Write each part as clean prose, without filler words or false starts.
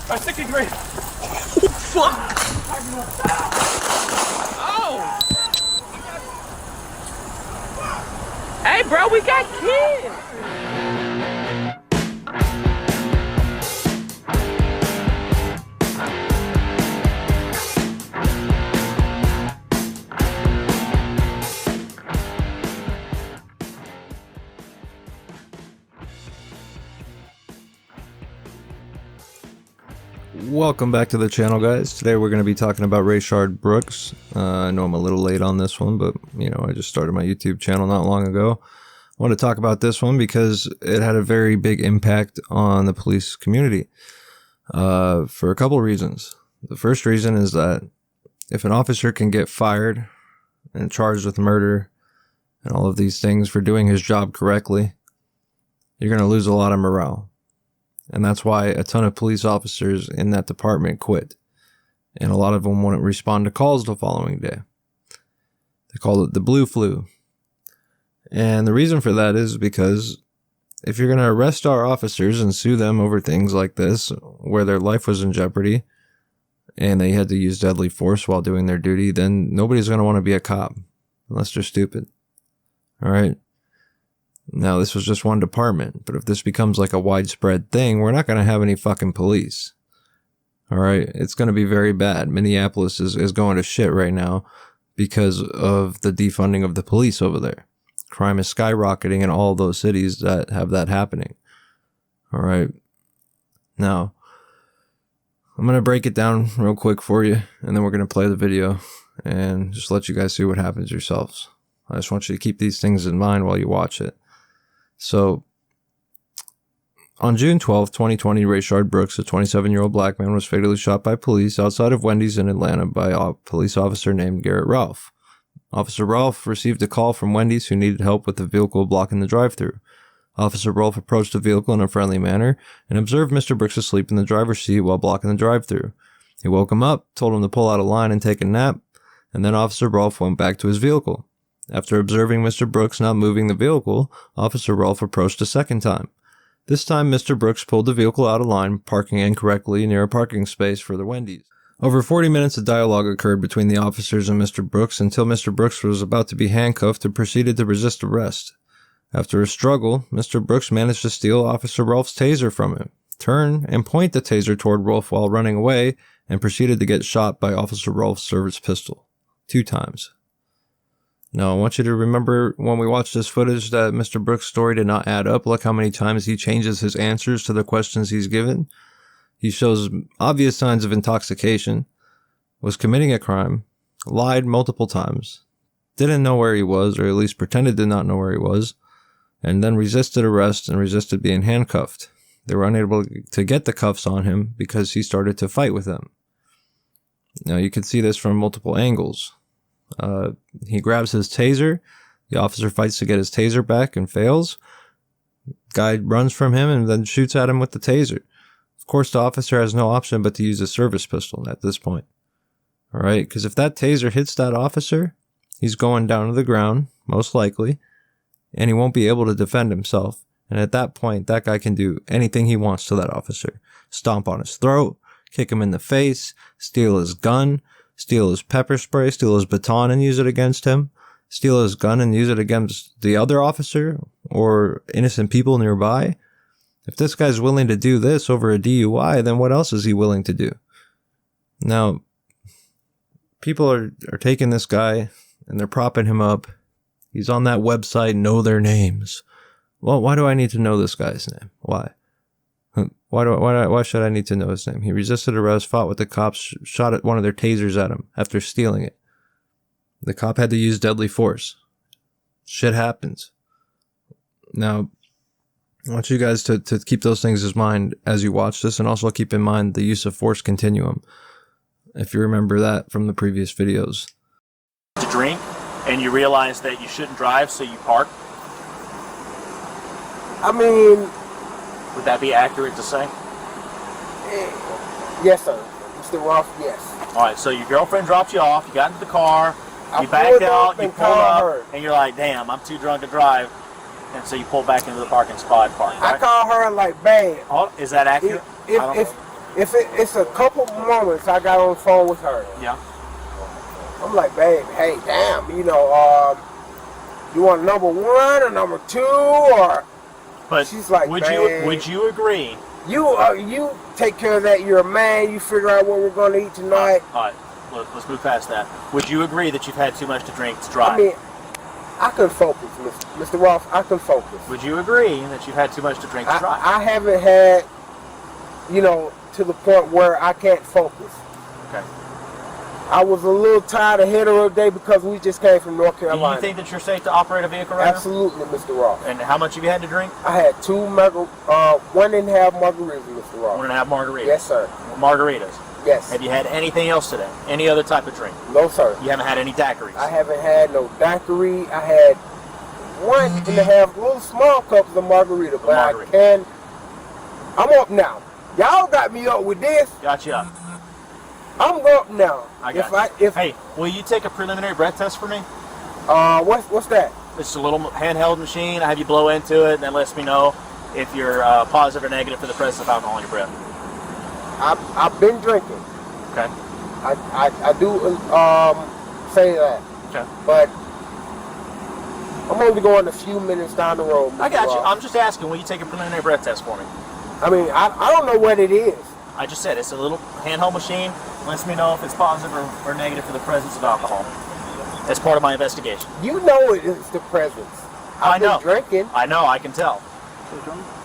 My 63. Fuck! Oh! Hey, bro, we got kids! Welcome back to the channel, guys. Today we're going to be talking about Rayshard Brooks. I know I'm a little late on this one, but you know, I just started my YouTube channel not long ago. I want to talk about this one because it had a very big impact on the police community for a couple of reasons. The first reason is that if an officer can get fired and charged with murder and all of these things for doing his job correctly, you're going to lose a lot of morale. And that's why a ton of police officers in that department quit. And a lot of them wouldn't respond to calls the following day. They called it the blue flu. And the reason for that is because if you're going to arrest our officers and sue them over things like this, where their life was in jeopardy, and they had to use deadly force while doing their duty, then nobody's going to want to be a cop, unless they're stupid. All right? Now, this was just one department, but if this becomes like a widespread thing, we're not going to have any fucking police. All right? It's going to be very bad. Minneapolis is going to shit right now because of the defunding of the police over there. Crime is skyrocketing in all those cities that have that happening. All right? Now, I'm going to break it down real quick for you, and then we're going to play the video and just let you guys see what happens yourselves. I just want you to keep these things in mind while you watch it. So, on June 12, 2020, Rayshard Brooks, a 27-year-old black man, was fatally shot by police outside of Wendy's in Atlanta by a police officer named Garrett Rolfe. Officer Rolfe received a call from Wendy's who needed help with the vehicle blocking the drive-thru. Officer Rolfe approached the vehicle in a friendly manner and observed Mr. Brooks asleep in the driver's seat while blocking the drive-thru. He woke him up, told him to pull out a line and take a nap, and then Officer Rolfe went back to his vehicle. After observing Mr. Brooks not moving the vehicle, Officer Rolfe approached a second time. This time, Mr. Brooks pulled the vehicle out of line, parking incorrectly near a parking space for the Wendy's. Over 40 minutes of dialogue occurred between the officers and Mr. Brooks until Mr. Brooks was about to be handcuffed and proceeded to resist arrest. After a struggle, Mr. Brooks managed to steal Officer Rolfe's taser from him, turn and point the taser toward Rolfe while running away, and proceeded to get shot by Officer Rolfe's service pistol 2 times. Now, I want you to remember when we watched this footage that Mr. Brooks' story did not add up. Look how many times he changes his answers to the questions he's given. He shows obvious signs of intoxication, was committing a crime, lied multiple times, didn't know where he was, or at least pretended to not know where he was, and then resisted arrest and resisted being handcuffed. They were unable to get the cuffs on him because he started to fight with them. Now, you can see this from multiple angles. He grabs his taser. The officer fights to get his taser back and fails. Guy runs from him and then shoots at him with the taser. Of course, the officer has no option but to use a service pistol at this point. All right, because if that taser hits that officer, he's going down to the ground, most likely, and he won't be able to defend himself. And at that point, that guy can do anything he wants to that officer. Stomp on his throat, kick him in the face, steal his gun, steal his pepper spray, steal his baton and use it against him, steal his gun and use it against the other officer or innocent people nearby. If this guy's willing to do this over a DUI, then what else is he willing to do? Now, people are taking this guy and they're propping him up. He's on that website, Know Their Names. Well, why do I need to know this guy's name? Why? Why should I need to know his name? He resisted arrest, fought with the cops, shot at one of their tasers at him after stealing it. The cop had to use deadly force. Shit happens. Now, I want you guys to keep those things in mind as you watch this, and also keep in mind the use of force continuum, if you remember that from the previous videos. To drink, and you realize that you shouldn't drive, so you park. I mean, Would that be accurate to say? Yes, sir. Mr. Rolfe, yes. All right, so your girlfriend drops you off, you got into the car, you back pulled out, up you and pull called up, her. and you're like, damn, I'm too drunk to drive. And so you pull back into the parking spot, park, right? I called her like, babe. Oh, is that accurate? I don't know. it's a couple moments I got on the phone with her. Yeah. I'm like, babe, hey, damn, you know, you want number 1 or number 2 or? But she's like, would babe, you agree? You take care of that. You're a man. You figure out what we're going to eat tonight. All right. Let's move past that. Would you agree that you've had too much to drink to drive? I mean, I can focus, Mr. Rolfe. I can focus. Would you agree that you've had too much to drink to drive? I haven't had, you know, to the point where I can't focus. Okay. I was a little tired of hetero day because we just came from North Carolina. Do you think that you're safe to operate a vehicle right Absolutely, Mr. Rolfe. now? And how much have you had to drink? I had 1.5 margaritas, Mr. Rolfe. 1.5 margaritas. Yes, sir. Margaritas. Yes. Have you had anything else today? Any other type of drink? No, sir. You haven't had any daiquiris? I haven't had no daiquiri. I had 1.5 little small cups of margarita, but Margarita. I'm up now. Y'all got me up with this. Got you up. I'm up now. I got you. Hey, will you take a preliminary breath test for me? What's that? It's a little handheld machine. I have you blow into it, and that lets me know if you're positive or negative for the presence of alcohol in your breath. I've been drinking. Okay. I do say that. Okay. But I'm only going a few minutes down the road. I got you. Rolfe. I'm just asking, will you take a preliminary breath test for me? I mean, I don't know what it is. I just said it's a little handheld machine. Lets me know if it's positive or negative for the presence of alcohol. That's part of my investigation. You know it is the presence. I've been drinking. I know. I can tell.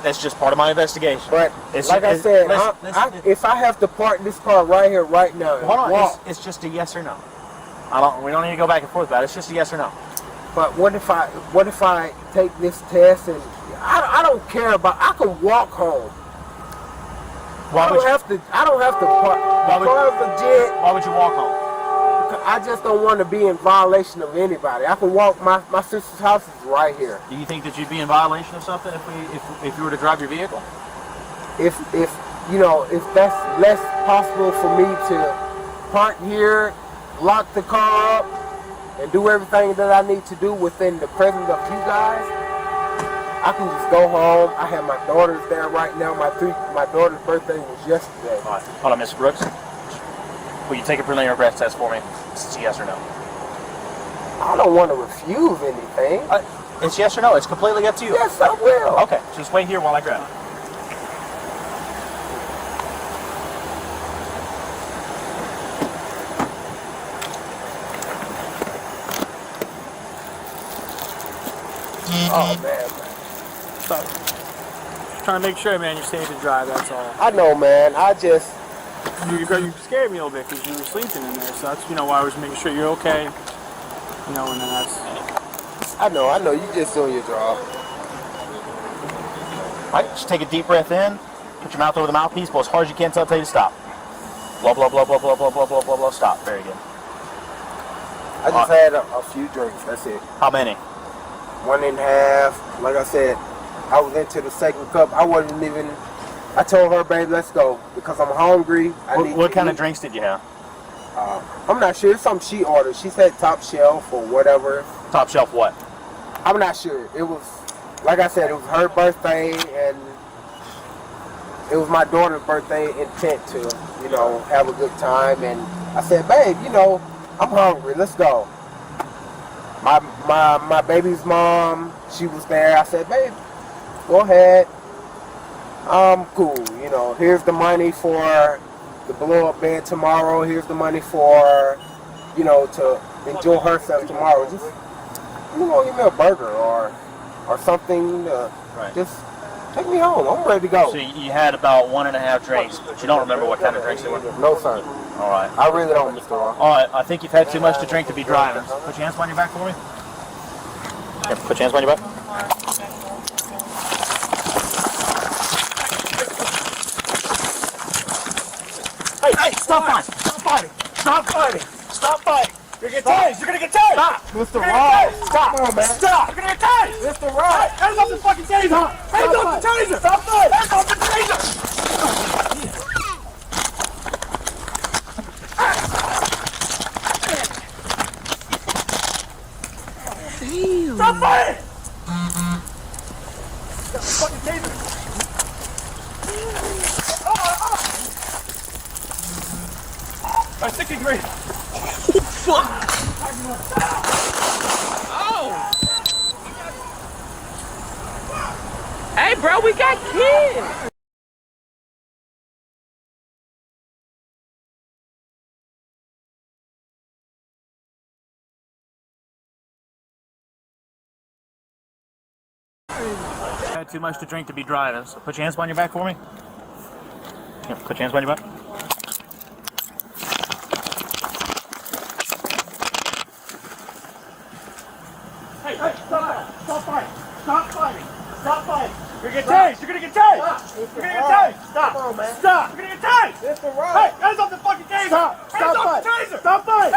That's just part of my investigation. But like I said, if I have to park this car right here, right now, hold on. walk, it's just a yes or no. We don't need to go back and forth about it. It's just a yes or no. But what if I take this test and I don't care about? I can walk home. I don't have to park. Why would you walk home? I just don't want to be in violation of anybody. I can walk. My sister's house is right here. Do you think that you'd be in violation of something if you were to drive your vehicle? If you know, if that's less possible for me to park here, lock the car up, and do everything that I need to do within the presence of you guys, I can just go home. I have my daughters there right now. My daughter's birthday was yesterday. All right. Hold on, Mr. Brooks. Will you take a preliminary breath test for me? It's yes or no. I don't want to refuse anything. It's yes or no. It's completely up to you. Yes, I will. Okay. Just wait here while I grab it. Oh man. Just trying to make sure, man, you're safe to drive, that's all. I know, man. You scared me a little bit because you were sleeping in there, so that's, why I was making sure you're okay. And then that's... I know. You just doing your job. All right, just take a deep breath in. Put your mouth over the mouthpiece. Blow as hard as you can until I tell you to stop. Blow, blow, blow, blow, blow, blow, blow, blow, blow, blow. Stop. Very good. I just had a few drinks. That's it. How many? 1.5. Like I said, I was into the second cup. I told her, babe, let's go because I'm hungry. What kind of drinks did you have? I'm not sure. It's something she ordered. She said top shelf or whatever. Top shelf what? I'm not sure. It was, like I said, it was her birthday and it was my daughter's birthday intent to, have a good time. And I said, babe, I'm hungry. Let's go. My baby's mom, she was there. I said, babe, go ahead. I'm cool. Here's the money for the blow-up bed tomorrow. Here's the money for, to enjoy herself tomorrow. Just, give me a burger or something. Right. Just take me home. I'm ready to go. So you had about 1.5 drinks, but you don't remember what kind of drinks they were? No, sir. All right. I really don't, Mr. Rolfe. All right. I think you've had too much to drink to be driving. Put your hands behind your back for me. Here, put your hands behind your back. Hey, stop fighting! Stop fighting! Stop fighting! Stop fighting! You're gonna get tased! You're gonna get tased! Stop! Mr. Rolfe! Stop! Come on, man. Stop! You're gonna get tased! Mr. Rolfe! Hands off the fucking taser! Hands off the taser! Stop fighting! Hands off the taser! Damn! Stop fighting! Stop the fucking taser! My second grade. Fuck! Oh! Hey, bro, we got kids! Had too much to drink to be driving, so put your hands behind your back for me. Yeah, put your hands behind your back. Hey, stop! Stop fighting! Stop fighting! Stop fighting! You're gonna get tased! You're gonna get tased! You're gonna get tased! Stop! Come on, man. Stop! You're gonna get tased! It's the road. Hey, hands off the fucking taser! Stop! Hands off the taser! Stop fighting!